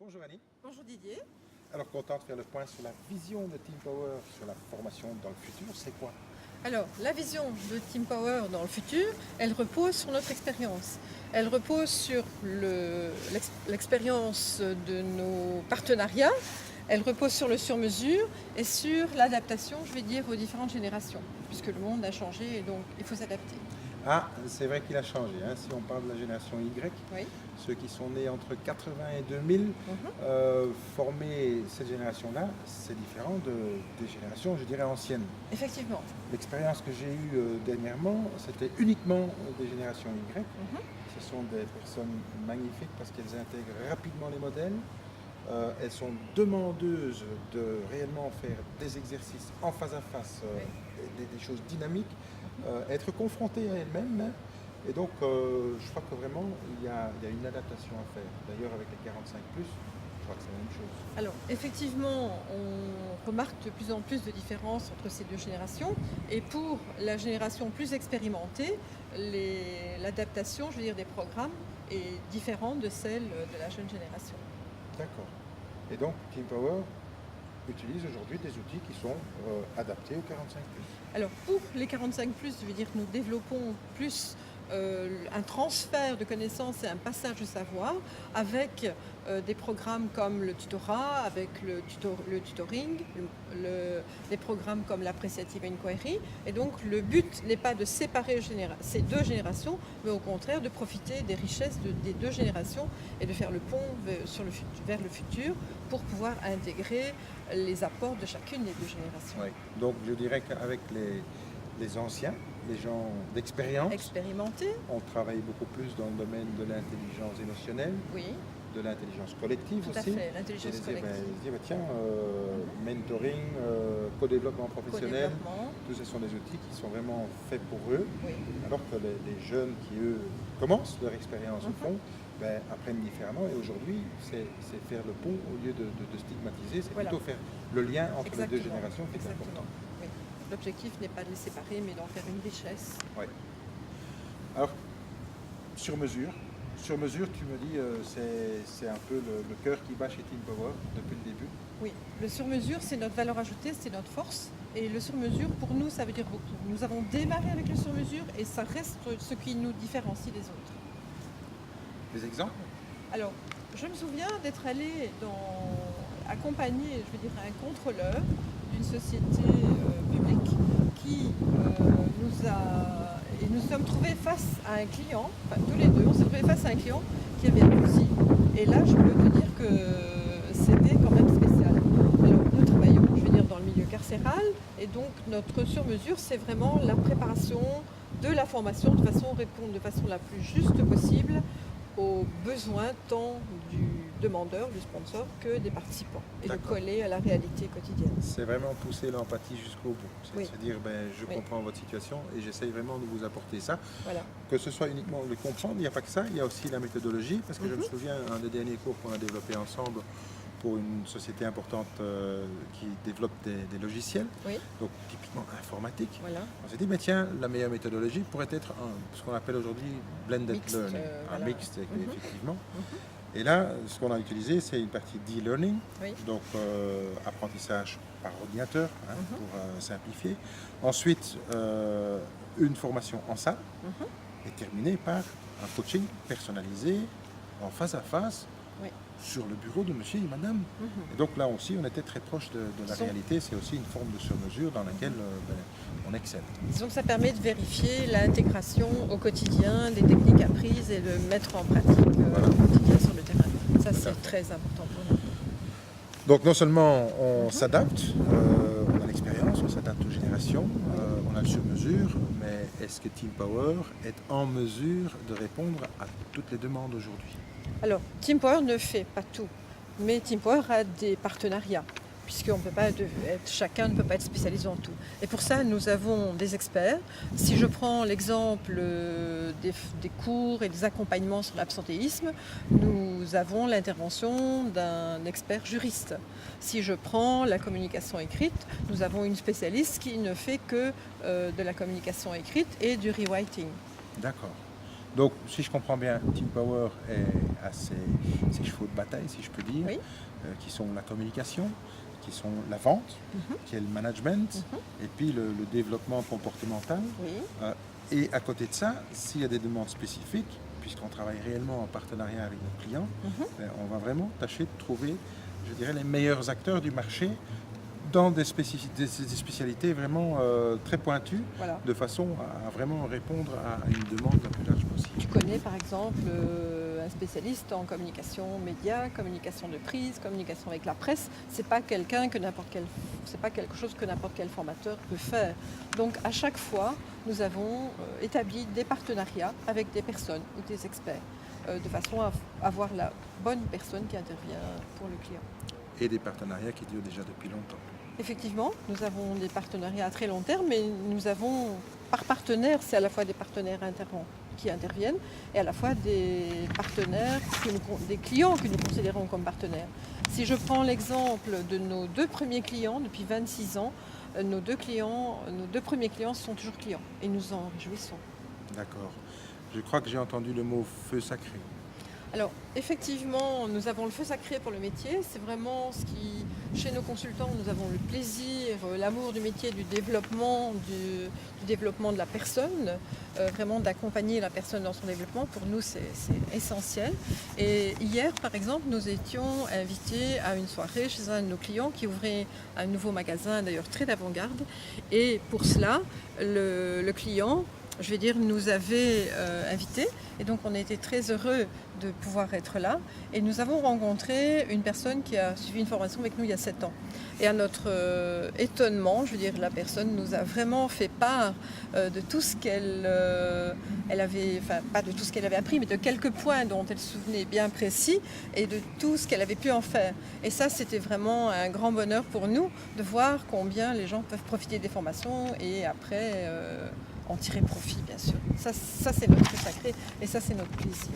Bonjour Annie. Bonjour Didier. Alors content de faire le point sur la vision de Team Power sur la formation dans le futur, c'est quoi? Alors, la vision de Team Power dans le futur, elle repose sur notre expérience. Elle repose sur l'expérience de nos partenariats, elle repose sur le sur-mesure et sur l'adaptation, je vais dire, aux différentes générations, puisque le monde a changé et donc il faut s'adapter. Ah, c'est vrai qu'il a changé. Hein. Si on parle de la génération Y, Oui. ceux qui sont nés entre 80 et 2000, former cette génération-là, c'est différent des générations, je dirais, anciennes. Effectivement. L'expérience que j'ai eue dernièrement, c'était uniquement des générations Y. Ce sont des personnes magnifiques parce qu'elles intègrent rapidement les modèles. Elles sont demandeuses de réellement faire des exercices en face à face, des choses dynamiques, être confrontées à elles-mêmes. Hein. Et donc, je crois que vraiment, il y a une adaptation à faire. D'ailleurs, avec les 45+, je crois que c'est la même chose. Alors, effectivement, on remarque de plus en plus de différences entre ces deux générations. Et pour la génération plus expérimentée, l'adaptation, je veux dire, des programmes est différente de celle de la jeune génération. D'accord. Et donc, Team Power utilise aujourd'hui des outils qui sont adaptés aux 45+. Alors, pour les 45+, je veux dire que nous développons plus un transfert de connaissances et un passage de savoir avec des programmes comme le tutorat, avec le tutoring, des programmes comme l'appreciative inquiry. Et donc le but n'est pas de séparer ces deux générations, mais au contraire de profiter des richesses des deux générations et de faire le pont vers le futur pour pouvoir intégrer les apports de chacune des deux générations. Oui. Donc je dirais qu'avec les anciens, les gens d'expérience, expérimentés, on travaille beaucoup plus dans le domaine de l'intelligence émotionnelle, oui, de l'intelligence collective tout aussi. à fait, l'intelligence collective. Tiens, mentoring, co-développement professionnel, Co-développement. tous ce sont des outils qui sont vraiment faits pour eux, Oui. alors que les jeunes qui, eux, commencent leur expérience au fond, apprennent différemment. Et aujourd'hui, c'est faire le pont au lieu de stigmatiser, c'est plutôt faire le lien entre les deux générations qui est important. Oui. L'objectif n'est pas de les séparer, mais d'en faire une richesse. Oui. Alors, sur mesure, tu me dis, c'est un peu le cœur qui bat chez Team Power depuis le début. Oui, le sur-mesure, c'est notre valeur ajoutée, c'est notre force. Et le sur-mesure, pour nous, ça veut dire beaucoup. Nous avons démarré avec le sur-mesure et ça reste ce qui nous différencie des autres. Des exemples? Alors, je me souviens d'être allée accompagner, je veux dire, un contrôleur d'une société publique qui nous sommes trouvés face à un client, enfin, tous les deux, on s'est trouvés face à un client qui avait un souci. Et là, je peux te dire que c'était quand même spécial. Alors, nous travaillons, je veux dire, dans le milieu carcéral, et donc notre sur-mesure, c'est vraiment la préparation de la formation de façon à répondre de façon la plus juste possible aux besoins tant du demandeur, du sponsor, que des participants, et de coller à la réalité quotidienne. C'est vraiment pousser l'empathie jusqu'au bout. C'est se dire, je comprends votre situation et j'essaye vraiment de vous apporter ça. Voilà. Que ce soit uniquement de comprendre, il n'y a pas que ça, il y a aussi la méthodologie, parce que je me souviens, un des derniers cours qu'on a développé ensemble pour une société importante qui développe des logiciels, donc typiquement informatique. Voilà. On s'est dit, tiens, la meilleure méthodologie pourrait être ce qu'on appelle aujourd'hui blended learning, un mixte, effectivement. Et là, ce qu'on a utilisé, c'est une partie d'e-learning, donc apprentissage par ordinateur, pour simplifier. Ensuite, une formation en salle, et terminée par un coaching personnalisé, en face à face, sur le bureau de monsieur et madame. Et donc là aussi, on était très proche de la réalité. C'est aussi une forme de sur-mesure dans laquelle on excelle. Disons que ça permet de vérifier l'intégration au quotidien des techniques apprises et de mettre en pratique au quotidien sur le terrain. Ça, c'est très important pour nous. Donc non seulement on s'adapte, on a l'expérience, on s'adapte aux générations, on a le sur-mesure, mais est-ce que Team Power est en mesure de répondre à toutes les demandes aujourd'hui? Alors, Team Power ne fait pas tout, mais Team Power a des partenariats, puisqu'on peut pas chacun ne peut pas être spécialisé en tout. Et pour ça, nous avons des experts. Si je prends l'exemple des cours et des accompagnements sur l'absentéisme, nous avons l'intervention d'un expert juriste. Si je prends la communication écrite, nous avons une spécialiste qui ne fait que de la communication écrite et du rewriting. D'accord. Donc, si je comprends bien, Team Power a ses chevaux de bataille, si je peux dire, Oui. Qui sont la communication, qui sont la vente, qui est le management, et puis le développement comportemental. Oui. Et à côté de ça, s'il y a des demandes spécifiques, puisqu'on travaille réellement en partenariat avec nos clients, on va vraiment tâcher de trouver, je dirais, les meilleurs acteurs du marché dans des spécialités vraiment très pointues, Voilà. de façon à vraiment répondre à une demande la plus large possible. Tu connais par exemple un spécialiste en communication média, communication de prise, communication avec la presse. C'est pas c'est pas quelque chose que n'importe quel formateur peut faire. Donc à chaque fois, nous avons établi des partenariats avec des personnes ou des experts, de façon à avoir la bonne personne qui intervient pour le client. Et des partenariats qui durent déjà depuis longtemps. Effectivement, nous avons des partenariats à très long terme, mais nous avons, par partenaire, c'est à la fois des partenaires qui interviennent et à la fois des partenaires, des clients que nous considérons comme partenaires. Si je prends l'exemple de nos 2 premiers clients, depuis 26 ans, nos 2 premiers clients sont toujours clients et nous en réjouissons. D'accord. Je crois que j'ai entendu le mot feu sacré. Alors, effectivement, nous avons le feu sacré pour le métier. C'est vraiment ce qui, chez nos consultants, nous avons le plaisir, l'amour du métier, du développement de la personne, vraiment d'accompagner la personne dans son développement. Pour nous, c'est essentiel. Et hier, par exemple, nous étions invités à une soirée chez un de nos clients qui ouvrait un nouveau magasin, d'ailleurs très d'avant-garde. Et pour cela, le client, je vais dire, nous avait invités. Et donc, on a été très heureux de pouvoir être là. Et nous avons rencontré une personne qui a suivi une formation avec nous il y a 7 ans. Et à notre étonnement, je veux dire, la personne nous a vraiment fait part de tout ce qu'elle avait, enfin pas de tout ce qu'elle avait appris, mais de quelques points dont elle se souvenait bien précis et de tout ce qu'elle avait pu en faire. Et ça, c'était vraiment un grand bonheur pour nous de voir combien les gens peuvent profiter des formations et après en tirer profit, bien sûr. Ça c'est notre sacré et ça, c'est notre plaisir.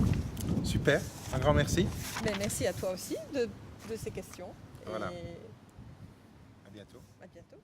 Super, un grand merci. Mais merci à toi aussi de ces questions. Voilà. Et À bientôt. à bientôt.